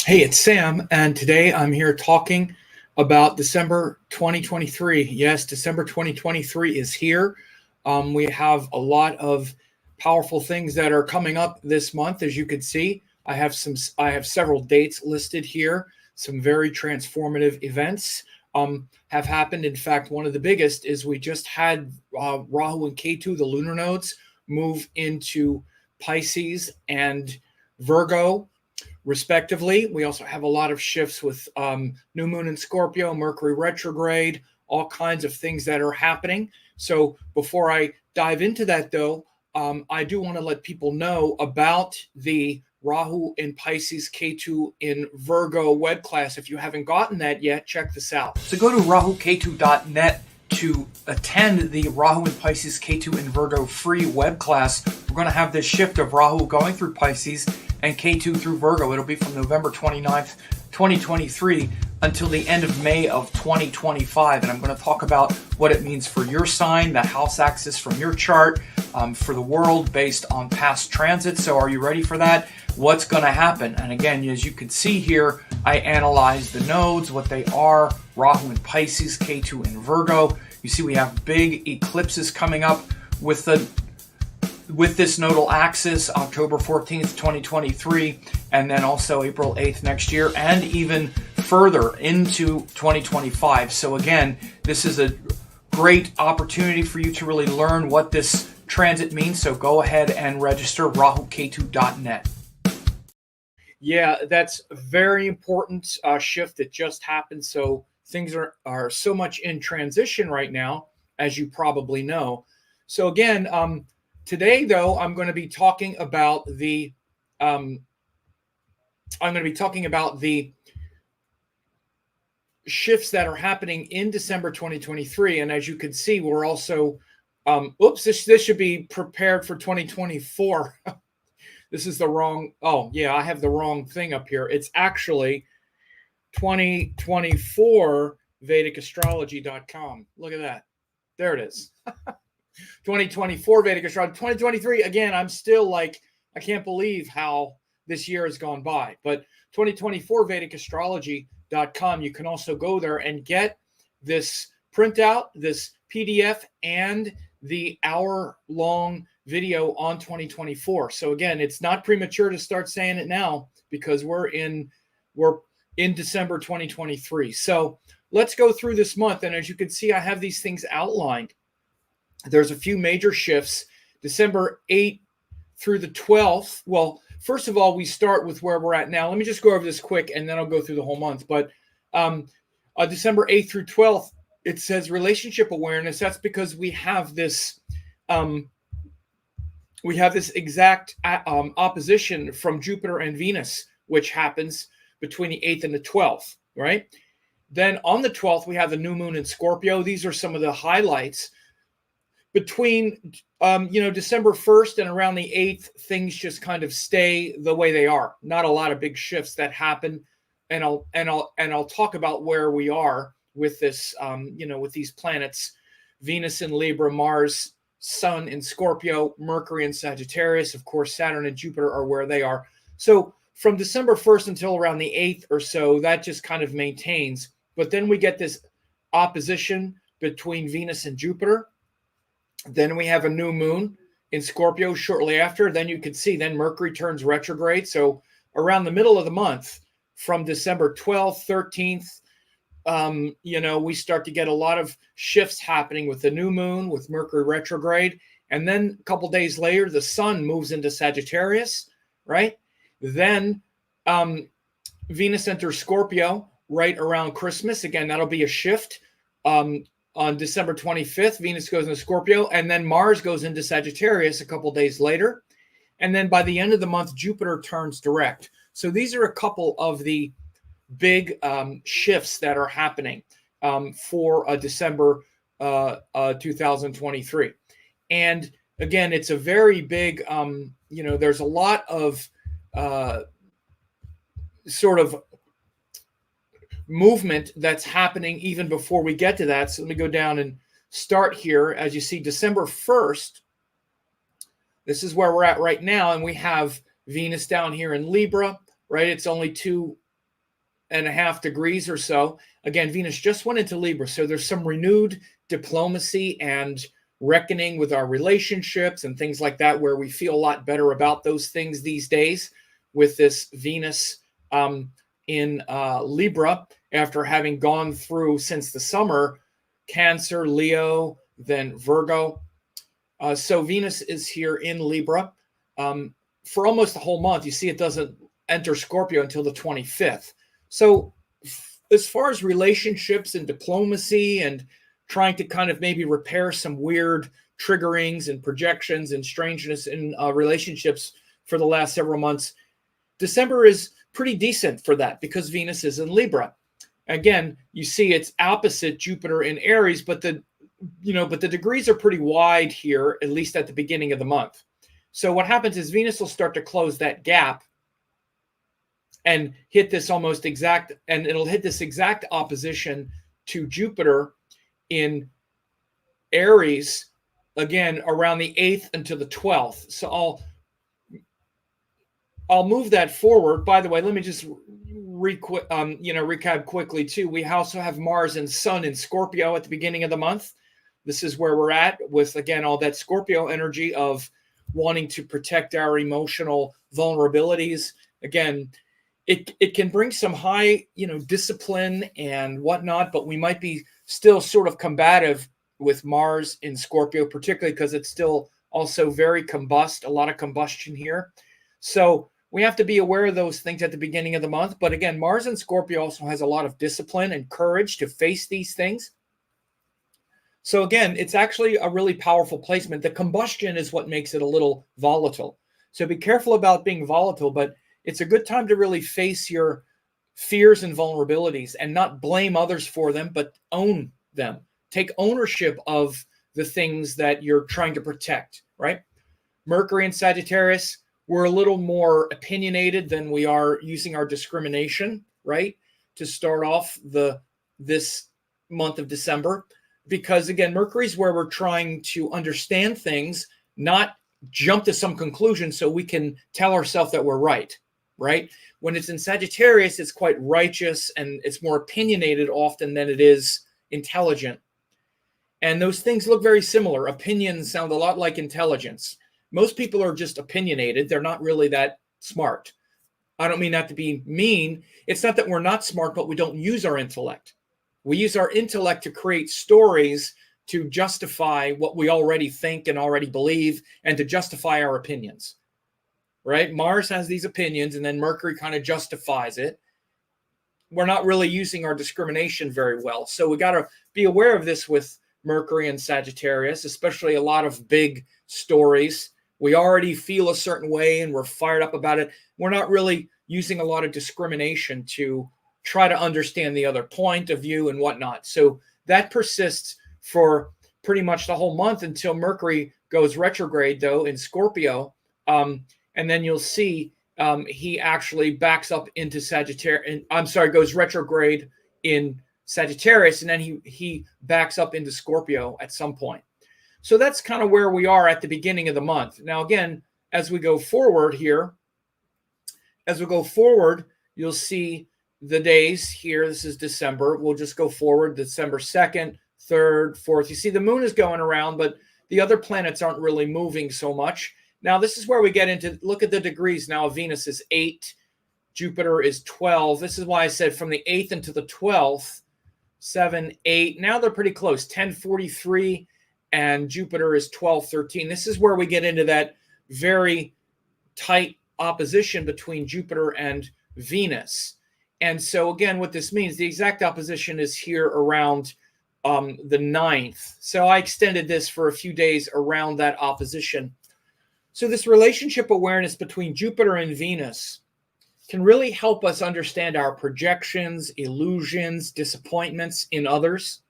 Hey, it's Sam, and today I'm here talking about December 2023. Yes, December 2023 is here. We have a lot of powerful things that are coming up this month, as you can see. I have several dates listed here. Some very transformative events have happened. In fact, one of the biggest is we just had Rahu and Ketu, the lunar nodes, move into Pisces and Virgo respectively. We also have a lot of shifts with new moon in Scorpio, Mercury retrograde, all kinds of things that are happening. So before I dive into that, though, I do want to let people know about the Rahu in Pisces, Ketu in Virgo web class. If you haven't gotten that yet, check this out. So go to rahuketu.net to attend the Rahu in Pisces, Ketu in Virgo free web class. We're going to have this shift of Rahu going through Pisces and Ketu through Virgo. It'll be from November 29th, 2023 until the end of May of 2025. And I'm going to talk about what it means for your sign, the house axis from your chart, for the world based on past transits. So are you ready for that? What's going to happen? And again, as you can see here, I analyzed the nodes, what they are, Rahu in Pisces, Ketu in Virgo. You see we have big eclipses coming up with this nodal axis, October 14th, 2023, and then also April 8th next year, and even further into 2025. So again, this is a great opportunity for you to really learn what this transit means. So go ahead and register rahuketu.net. Yeah, that's a very important shift that just happened. So things are so much in transition right now, as you probably know. So again, today, though, I'm going to be talking about the shifts that are happening in December 2023, and as you can see, we're also this should be prepared for 2024. This is the wrong. Oh yeah, I have the wrong thing up here. It's actually 2024 VedicAstrology.com. Look at that. There it is. 2024 Vedic Astrology. 2023, again, I'm still like, I can't believe how this year has gone by. But 2024 VedicAstrology.com, you can also go there and get this printout, this PDF, and the hour-long video on 2024. So again, it's not premature to start saying it now because we're in December 2023. So let's go through this month. And as you can see, I have these things outlined. There's a few major shifts. December 8th through the 12th. Well, first of all, we start with where we're at now. Let me just go over this quick, and then I'll go through the whole month. But December 8th through 12th, it says relationship awareness. That's because we have this exact opposition from Jupiter and Venus, which happens between the 8th and the 12th, right? Then on the 12th, we have the new moon in Scorpio. These are some of the highlights. Between December 1st and around the 8th, things just kind of stay the way they are. Not a lot of big shifts that happen, and I'll talk about where we are with this, with these planets: Venus in Libra, Mars, Sun in Scorpio, Mercury in Sagittarius. Of course, Saturn and Jupiter are where they are. So from December 1st until around the 8th or so, that just kind of maintains. But then we get this opposition between Venus and Jupiter. Then we have a new moon in Scorpio shortly after. Then you can see, then Mercury turns retrograde. So around the middle of the month, from December 12th, 13th, we start to get a lot of shifts happening with the new moon, with Mercury retrograde. And then a couple days later, the sun moves into Sagittarius, right? Then Venus enters Scorpio right around Christmas. Again, that'll be a shift. On December 25th, Venus goes into Scorpio, and then Mars goes into Sagittarius a couple days later. And then by the end of the month, Jupiter turns direct. So these are a couple of the big shifts that are happening for December 2023. And again, it's a very big, there's a lot of sort of movement that's happening even before we get to that. So let me go down and start here. As you see, December 1st, this is where we're at right now. And we have Venus down here in Libra, right? It's only 2 and a half degrees or so. Again, Venus just went into Libra, so there's some renewed diplomacy and reckoning with our relationships and things like that, where we feel a lot better about those things these days with this Venus in Libra, after having gone through since the summer Cancer, Leo, then Virgo. So Venus is here in Libra for almost the whole month. You see, it doesn't enter Scorpio until the 25th. So as far as relationships and diplomacy and trying to kind of maybe repair some weird triggerings and projections and strangeness in relationships for the last several months, December is pretty decent for that because Venus is in Libra. Again, you see it's opposite Jupiter in Aries, but the degrees are pretty wide here, at least at the beginning of the month. So what happens is Venus will start to close that gap and hit this almost exact, and it'll hit this exact opposition to Jupiter in Aries, again, around the 8th until the 12th. So I'll move that forward. By the way, let me just recap quickly too. We also have Mars and Sun in Scorpio at the beginning of the month. This is where we're at with, again, all that Scorpio energy of wanting to protect our emotional vulnerabilities. Again, it can bring some high, discipline and whatnot, but we might be still sort of combative with Mars in Scorpio, particularly because it's still also very combust, a lot of combustion here. So we have to be aware of those things at the beginning of the month. But again, Mars in Scorpio also has a lot of discipline and courage to face these things. So again, it's actually a really powerful placement. The combustion is what makes it a little volatile. So be careful about being volatile, but it's a good time to really face your fears and vulnerabilities and not blame others for them, but own them. Take ownership of the things that you're trying to protect, right? Mercury and Sagittarius, we're a little more opinionated than we are using our discrimination, right? To start off this month of December. Because again, Mercury's where we're trying to understand things, not jump to some conclusion so we can tell ourselves that we're right? When it's in Sagittarius, it's quite righteous and it's more opinionated often than it is intelligent. And those things look very similar. Opinions sound a lot like intelligence. Most people are just opinionated. They're not really that smart. I don't mean that to be mean. It's not that we're not smart, but we don't use our intellect. We use our intellect to create stories to justify what we already think and already believe and to justify our opinions, right? Mars has these opinions and then Mercury kind of justifies it. We're not really using our discrimination very well. So we got to be aware of this with Mercury and Sagittarius, especially a lot of big stories. We already feel a certain way and we're fired up about it. We're not really using a lot of discrimination to try to understand the other point of view and whatnot. So that persists for pretty much the whole month until Mercury goes retrograde, though, in Scorpio. And then you'll see he actually backs up into Sagittarius. Goes retrograde in Sagittarius, and then he backs up into Scorpio at some point. So that's kind of where we are at the beginning of the month. Now, again, as we go forward, you'll see the days here. This is December. We'll just go forward. December 2nd, 3rd, 4th. You see the moon is going around, but the other planets aren't really moving so much. Now, this is where we get into, look at the degrees now. Venus is 8. Jupiter is 12. This is why I said from the 8th into the 12th, 7, 8. Now they're pretty close, 10:43, and Jupiter is 12:13. This is where we get into that very tight opposition between Jupiter and Venus. And so again, what this means, the exact opposition is here around the 9th. So I extended this for a few days around that opposition. So this relationship awareness between Jupiter and Venus can really help us understand our projections, illusions, disappointments in others.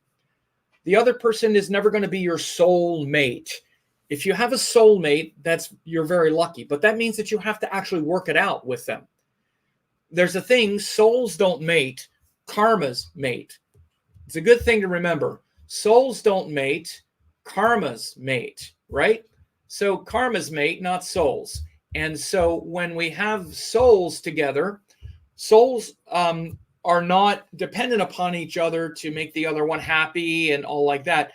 The other person is never going to be your soul mate. If you have a soulmate, you're very lucky, but that means that you have to actually work it out with them. There's a thing, souls don't mate, karmas mate. It's a good thing to remember. Souls don't mate, karmas mate, right? So karmas mate, not souls. And so when we have souls together, souls are not dependent upon each other to make the other one happy and all like that.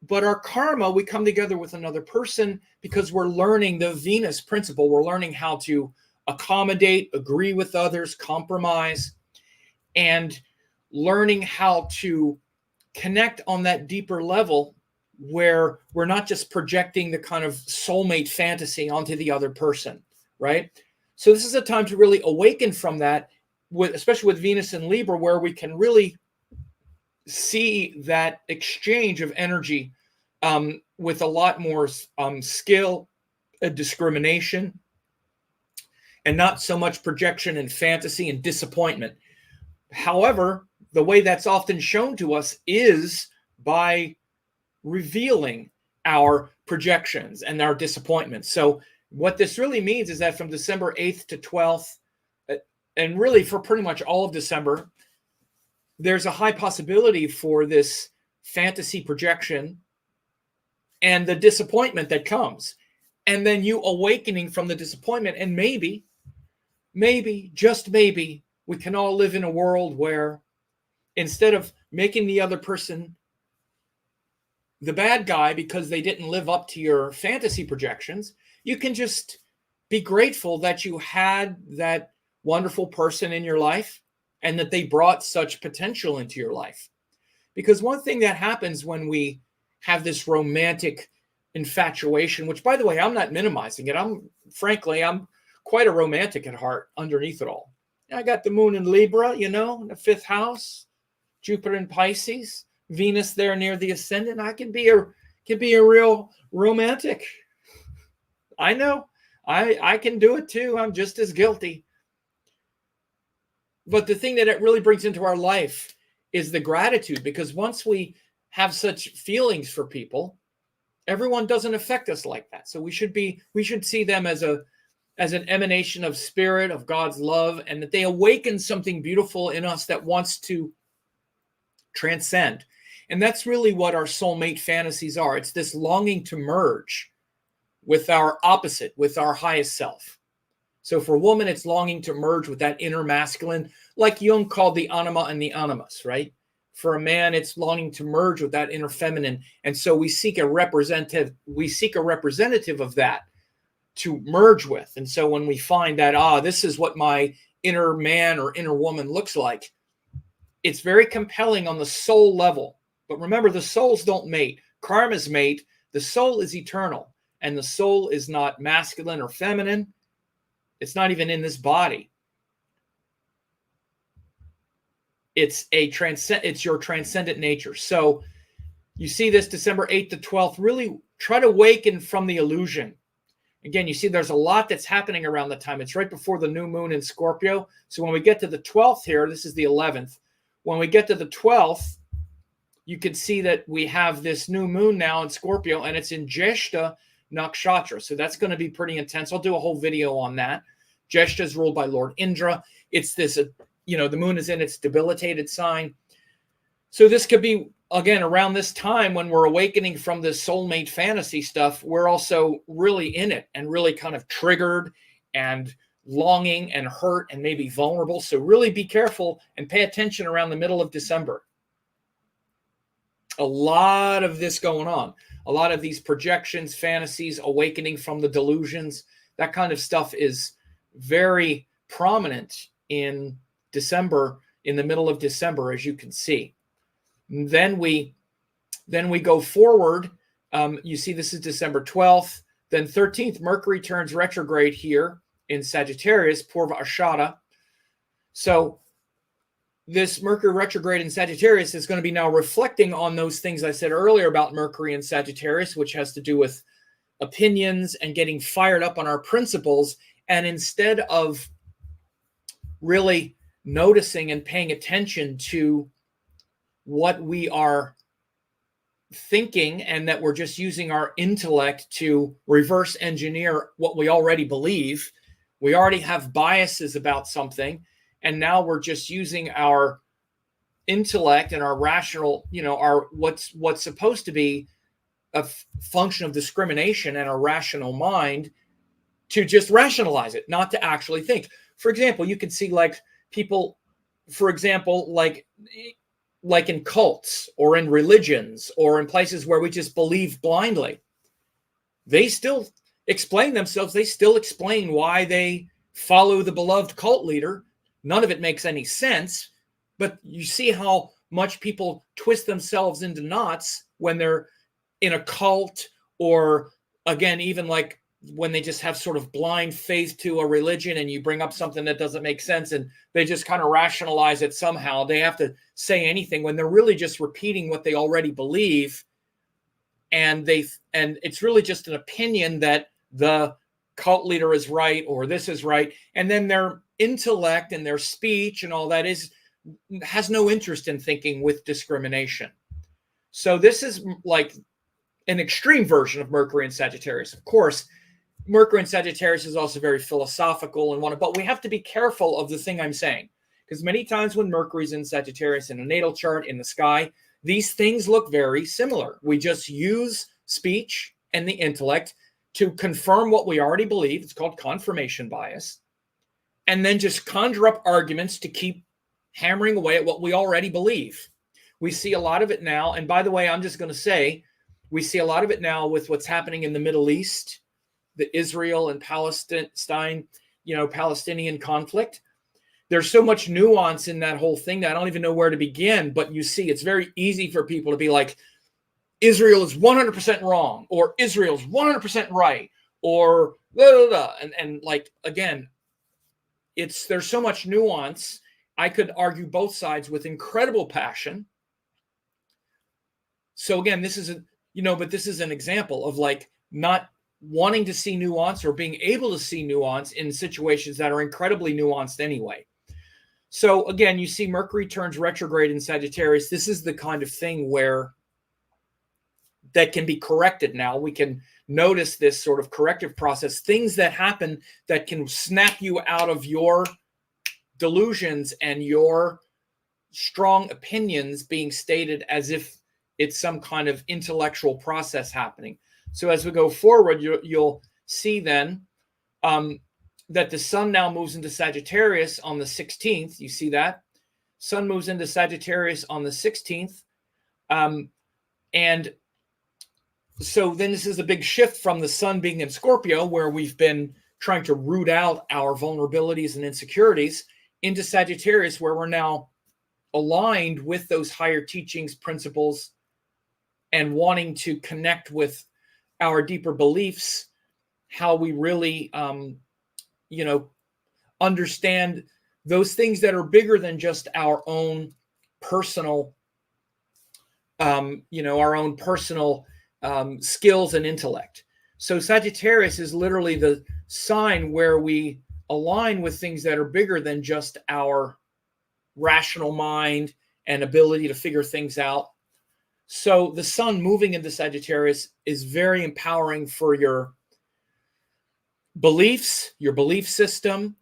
But our karma, we come together with another person because we're learning the Venus principle. We're learning how to accommodate, agree with others, compromise, and learning how to connect on that deeper level where we're not just projecting the kind of soulmate fantasy onto the other person, right? So this is a time to really awaken from that, especially with Venus and Libra, where we can really see that exchange of energy with a lot more skill, discrimination, and not so much projection and fantasy and disappointment. However, the way that's often shown to us is by revealing our projections and our disappointments. So what this really means is that from December 8th to 12th, and really for pretty much all of December, there's a high possibility for this fantasy projection and the disappointment that comes. And then you awakening from the disappointment. And maybe, just maybe, we can all live in a world where instead of making the other person the bad guy because they didn't live up to your fantasy projections, you can just be grateful that you had that wonderful person in your life and that they brought such potential into your life. Because one thing that happens when we have this romantic infatuation, which, by the way, I'm not minimizing it. I'm quite a romantic at heart underneath it all. I got the moon in Libra, in the 5th house, Jupiter in Pisces, Venus there near the ascendant. I can be a real romantic. I know. I can do it too. I'm just as guilty. But the thing that it really brings into our life is the gratitude, because once we have such feelings for people, everyone doesn't affect us like that. So we should see them as an emanation of spirit, of God's love, and that they awaken something beautiful in us that wants to transcend. And that's really what our soulmate fantasies are. It's this longing to merge with our opposite, with our highest self. So for a woman, it's longing to merge with that inner masculine, like Jung called the anima and the animus, right? For a man, it's longing to merge with that inner feminine. And so we seek a representative of that to merge with. And so when we find that, this is what my inner man or inner woman looks like, it's very compelling on the soul level. But remember, the souls don't mate. Karmas mate. The soul is eternal. And the soul is not masculine or feminine. It's not even in this body. It's your transcendent nature. So you see this December 8th to 12th, really try to awaken from the illusion. Again, you see there's a lot that's happening around the time. It's right before the new moon in Scorpio. So when we get to the 12th here, this is the 11th. When we get to the 12th, you can see that we have this new moon now in Scorpio, and it's in Jeshta Nakshatra. So that's going to be pretty intense. I'll do a whole video on that. Jeshta is ruled by Lord Indra. It's this, the moon is in its debilitated sign. So this could be, again, around this time when we're awakening from this soulmate fantasy stuff, we're also really in it and really kind of triggered and longing and hurt and maybe vulnerable. So really be careful and pay attention around the middle of December. A lot of this going on. A lot of these projections, fantasies, awakening from the delusions, that kind of stuff is very prominent in December, in the middle of December, as you can see. Then we go forward. You see this is December 12th. Then 13th, Mercury turns retrograde here in Sagittarius, Purva Ashada. So this Mercury retrograde in Sagittarius is going to be now reflecting on those things I said earlier about Mercury and Sagittarius, which has to do with opinions and getting fired up on our principles. And instead of really noticing and paying attention to what we are thinking, and that we're just using our intellect to reverse engineer what we already believe. We already have biases about something, and now we're just using our intellect and our rational, our what's supposed to be a function of discrimination and a rational mind to just rationalize it, not to actually think. For example, you can see like people for example, like in cults or in religions or in places where we just believe blindly, they still explain themselves. They still explain why they follow the beloved cult leader. None of it makes any sense, but you see how much people twist themselves into knots when they're in a cult, or again, even like when they just have sort of blind faith to a religion and you bring up something that doesn't make sense and they just kind of rationalize it somehow. They have to say anything when they're really just repeating what they already believe. And it's really just an opinion that the cult leader is right or this is right. And then their intellect and their speech and all that has no interest in thinking with discrimination. So this is like an extreme version of Mercury and Sagittarius. Of course, Mercury and Sagittarius is also very philosophical but we have to be careful of the thing I'm saying, because many times when Mercury's in Sagittarius in a natal chart in the sky, these things look very similar. We just use speech and the intellect to confirm what we already believe. It's called confirmation bias. And then just conjure up arguments to keep hammering away at what we already believe. We see a lot of it now. And by the way, I'm just going to say, we see a lot of it now with what's happening in the Middle East, the Israel and Palestinian conflict. There's so much nuance in that whole thing that I don't even know where to begin. But you see, it's very easy for people to be like, Israel is 100% wrong, or Israel's 100% right, or blah, blah, blah. And like, again, there's so much nuance. I could argue both sides with incredible passion. So again, this is an example of like not wanting to see nuance or being able to see nuance in situations that are incredibly nuanced anyway. So again, you see Mercury turns retrograde in Sagittarius. This is the kind of thing where that can be corrected now. We can notice this sort of corrective process, things that happen that can snap you out of your delusions and your strong opinions being stated as if it's some kind of intellectual process happening. So as we go forward, you'll see then that the sun now moves into Sagittarius on the 16th. You see that? Sun moves into Sagittarius on the 16th. And so then this is a big shift from the sun being in Scorpio, where we've been trying to root out our vulnerabilities and insecurities, into Sagittarius, where we're now aligned with those higher teachings, principles, and wanting to connect with our deeper beliefs, how we really, understand those things that are bigger than just our own personal, skills and intellect. So Sagittarius is literally the sign where we align with things that are bigger than just our rational mind and ability to figure things out. So the sun moving into Sagittarius is very empowering for your beliefs, your belief system,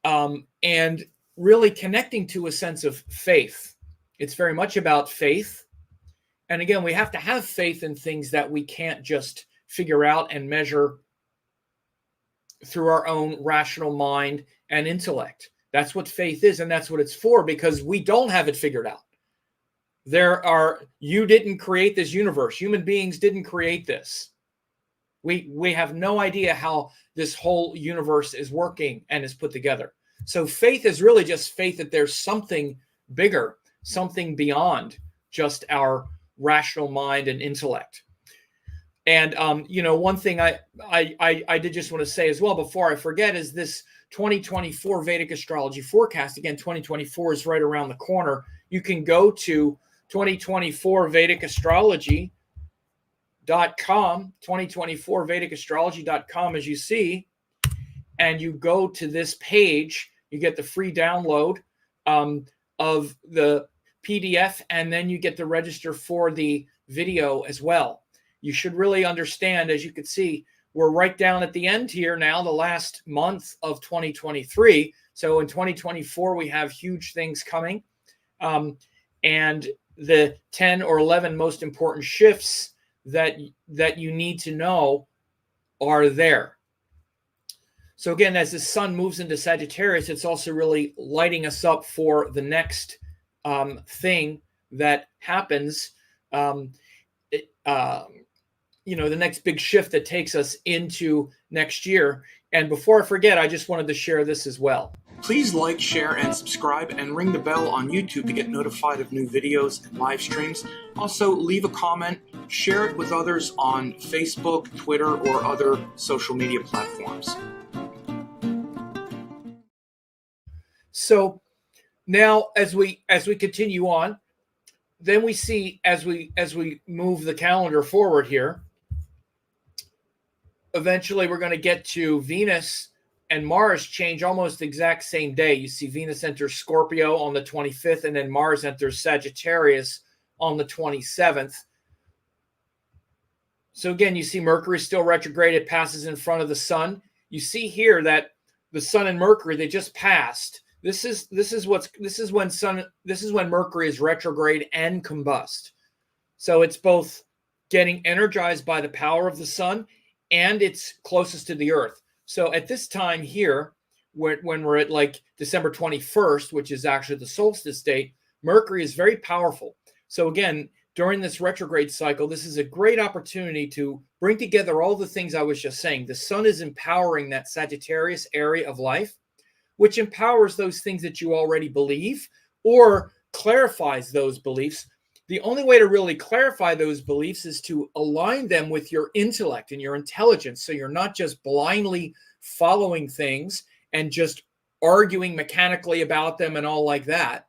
and really connecting to a sense of faith. It's very much about faith. And again, we have to have faith in things that we can't just figure out and measure through our own rational mind and intellect. That's what faith is, and that's what it's for, because we don't have it figured out. You didn't create this universe. Human beings didn't create this. We have no idea how this whole universe is working and is put together. So faith is really just faith that there's something bigger, something beyond just our rational mind and intellect. And one thing I did just want to say as well before I forget is this 2024 Vedic Astrology forecast. Again, 2024 is right around the corner. You can go to 2024 Vedic Astrology.com, 2024vedicastrology.com, as you see, and you go to this page, you get the free download of the PDF, and then you get to register for the video as well. You should really understand, as you can see, we're right down at the end here now, the last month of 2023. So in 2024, we have huge things coming. And the 10 or 11 most important shifts that you need to know are there. So again, as the sun moves into Sagittarius, it's also really lighting us up for the next thing that happens. It, the next big shift that takes us into next year. And before I forget, I just wanted to share this as well. Please like, share, and subscribe, and ring the bell on YouTube to get notified of new videos and live streams. Also, leave a comment, share it with others on Facebook, Twitter, or other social media platforms. So now, as we continue on, then we see as we move the calendar forward here, eventually we're going to get to Venus and Mars change almost the exact same day. You see Venus enters Scorpio on the 25th, and then Mars enters Sagittarius on the 27th. So again, you see Mercury still retrograde. It passes in front of the sun. You see here that the sun and Mercury, they just passed. This is when Mercury is retrograde and combust. So it's both getting energized by the power of the sun, and it's closest to the earth. So at this time here, when we're at like December 21st, which is actually the solstice date, Mercury is very powerful. So again, during this retrograde cycle, this is a great opportunity to bring together all the things I was just saying. The sun is empowering that Sagittarius area of life, which empowers those things that you already believe or clarifies those beliefs. The only way to really clarify those beliefs is to align them with your intellect and your intelligence. So you're not just blindly following things and just arguing mechanically about them and all like that.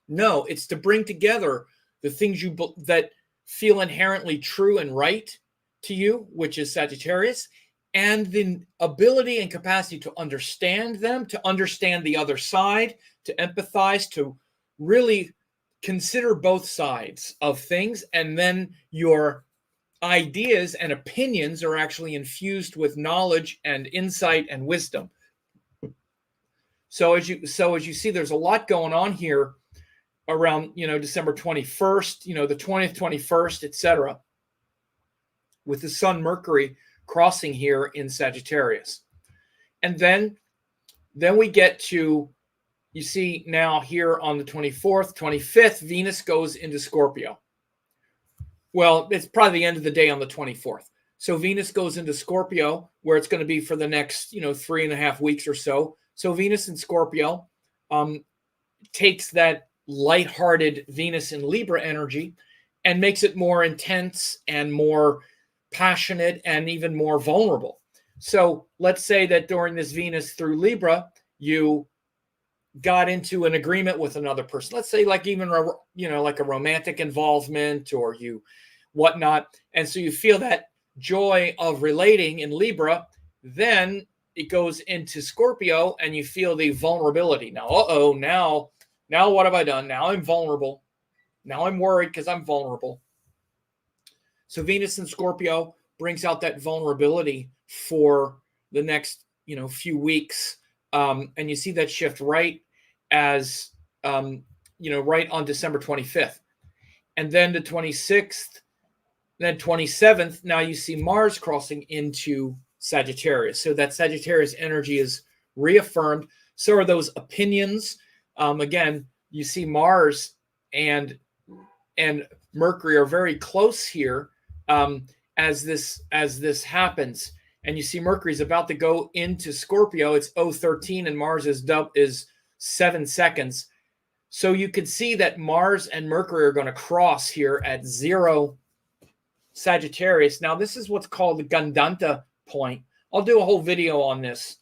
No, it's to bring together the things that feel inherently true and right to you, which is Sagittarius, and the ability and capacity to understand them, to understand the other side, to empathize, to really consider both sides of things, and then your ideas and opinions are actually infused with knowledge and insight and wisdom. So as you see, there's a lot going on here around December 21st, the 20th, 21st, etc., with the sun Mercury crossing here in Sagittarius. And then we get to, you see now here on the 24th, 25th, Venus goes into Scorpio. Well, it's probably the end of the day on the 24th. So Venus goes into Scorpio, where it's going to be for the next, 3.5 weeks or so. So Venus in Scorpio takes that lighthearted Venus in Libra energy and makes it more intense and more passionate and even more vulnerable. So let's say that during this Venus through Libra, you got into an agreement with another person. Let's say like even, like a romantic involvement or whatnot. And so you feel that joy of relating in Libra, then it goes into Scorpio and you feel the vulnerability. Now, now what have I done? Now I'm vulnerable. Now I'm worried because I'm vulnerable. So Venus in Scorpio brings out that vulnerability for the next, few weeks. And you see that shift right as, right on December 25th. And then the 26th, then 27th, now you see Mars crossing into Sagittarius. So that Sagittarius energy is reaffirmed. So are those opinions. Again, you see Mars and Mercury are very close here as this happens. And you see Mercury is about to go into Scorpio. It's 013 and Mars is 7 seconds. So you could see that Mars and Mercury are going to cross here at 0 Sagittarius. Now, this is what's called the Gandanta point. I'll do a whole video on this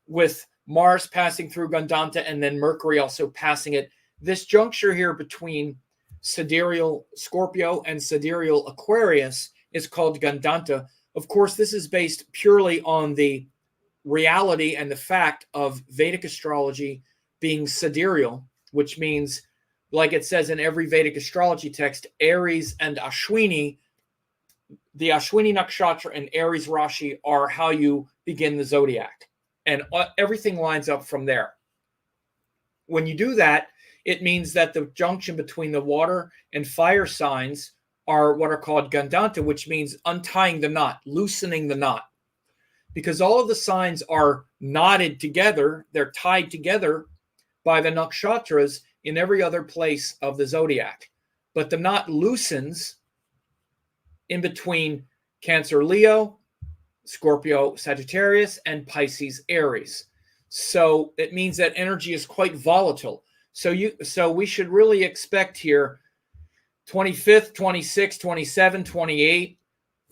with Mars passing through Gandanta and then Mercury also passing it. This juncture here between sidereal Scorpio and sidereal Aquarius is called Gandanta. Of course, this is based purely on the reality and the fact of Vedic astrology being sidereal, which means, like it says in every Vedic astrology text, Aries and Ashwini, the Ashwini Nakshatra and Aries Rashi are how you begin the zodiac. And everything lines up from there. When you do that, it means that the junction between the water and fire signs are what are called Gandanta, which means untying the knot, loosening the knot. because all of the signs are knotted together. They're tied together by the nakshatras in every other place of the zodiac. But the knot loosens in between Cancer, Leo, Scorpio, Sagittarius, and Pisces, Aries. So it means that energy is quite volatile. So we should really expect here 25th, 26th, 27th, 28th,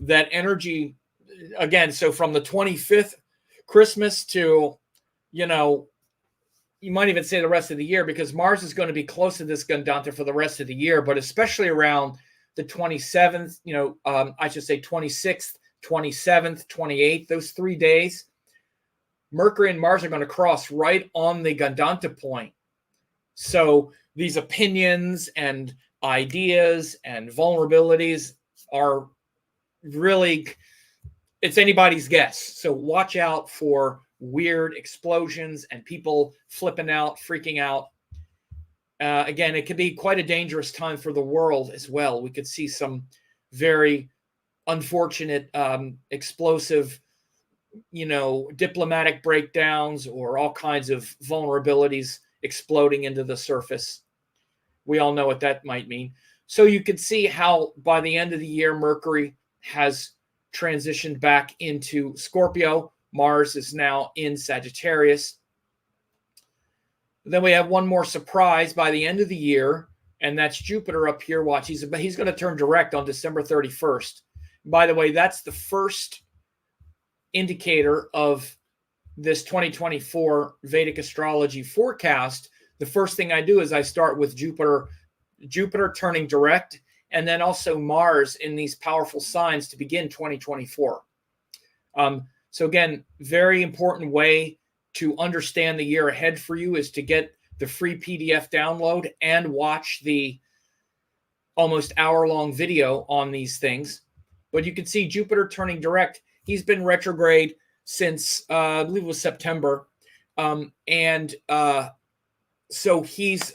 that energy again. So from the 25th Christmas to, you might even say the rest of the year, because Mars is going to be close to this Gandanta for the rest of the year, but especially around the 27th, I should say 26th, 27th, 28th, those 3 days, Mercury and Mars are going to cross right on the Gandanta point. So these opinions and ideas and vulnerabilities are really, it's anybody's guess. So watch out for weird explosions and people flipping out, freaking out. Again, it could be quite a dangerous time for the world as well. We could see some very unfortunate, explosive, diplomatic breakdowns or all kinds of vulnerabilities exploding into the surface. We all know what that might mean. So you could see how by the end of the year, Mercury has transitioned back into Scorpio. Mars is now in Sagittarius. Then we have one more surprise by the end of the year, and that's Jupiter up here. Watch, he's going to turn direct on December 31st. By the way, that's the first indicator of this 2024 Vedic astrology forecast. The first thing I do is I start with Jupiter turning direct, and then also Mars in these powerful signs to begin 2024. So again, very important way to understand the year ahead for you is to get the free PDF download and watch the almost hour-long video on these things. But you can see Jupiter turning direct. He's been retrograde since, I believe it was September. So he's,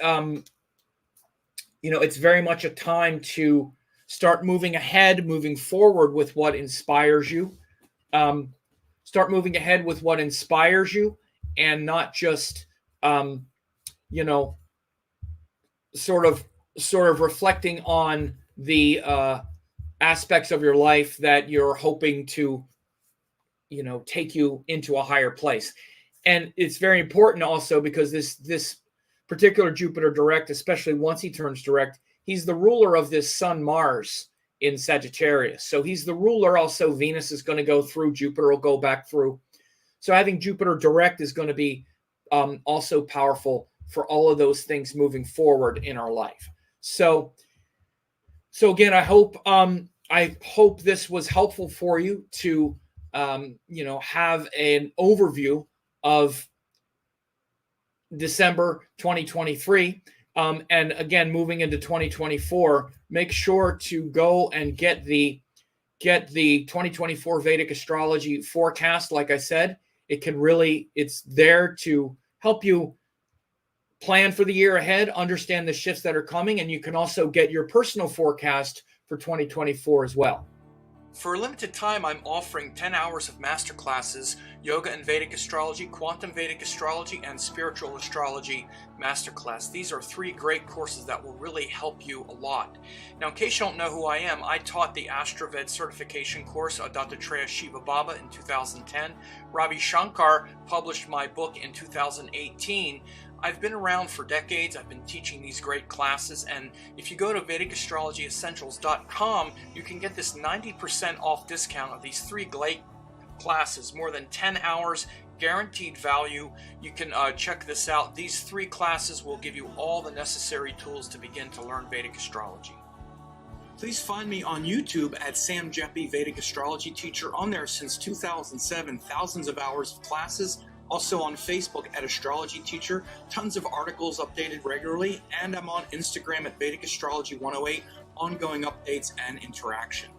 it's very much a time to start moving ahead, moving forward with what inspires you. Start moving ahead with what inspires you and not just, sort of reflecting on the aspects of your life that you're hoping to, take you into a higher place. And it's very important also because this particular Jupiter direct, especially once he turns direct, he's the ruler of this Sun Mars in Sagittarius. So he's the ruler. Also, Venus is going to go through. Jupiter will go back through. So having Jupiter direct is going to be also powerful for all of those things moving forward in our life. So again, I hope this was helpful for you to have an overview of December 2023. And again, moving into 2024, make sure to go and get the 2024 Vedic astrology forecast. Like I said, it's there to help you plan for the year ahead, understand the shifts that are coming, and you can also get your personal forecast for 2024 as well. For a limited time, I'm offering 10 hours of masterclasses, Yoga and Vedic Astrology, Quantum Vedic Astrology, and Spiritual Astrology Masterclass. These are 3 great courses that will really help you a lot. Now, in case you don't know who I am, I taught the AstroVed certification course, Dattatreya Shiva Baba, in 2010. Ravi Shankar published my book in 2018. I've been around for decades. I've been teaching these great classes, and if you go to VedicAstrologyEssentials.com, you can get this 90% off discount of these 3 great classes, more than 10 hours, guaranteed value. You can check this out. These 3 classes will give you all the necessary tools to begin to learn Vedic astrology. Please find me on YouTube at Sam Jeppy, Vedic Astrology Teacher. On there since 2007, thousands of hours of classes. Also on Facebook at Astrology Teacher, tons of articles updated regularly, and I'm on Instagram at Vedic Astrology 108, ongoing updates and interaction.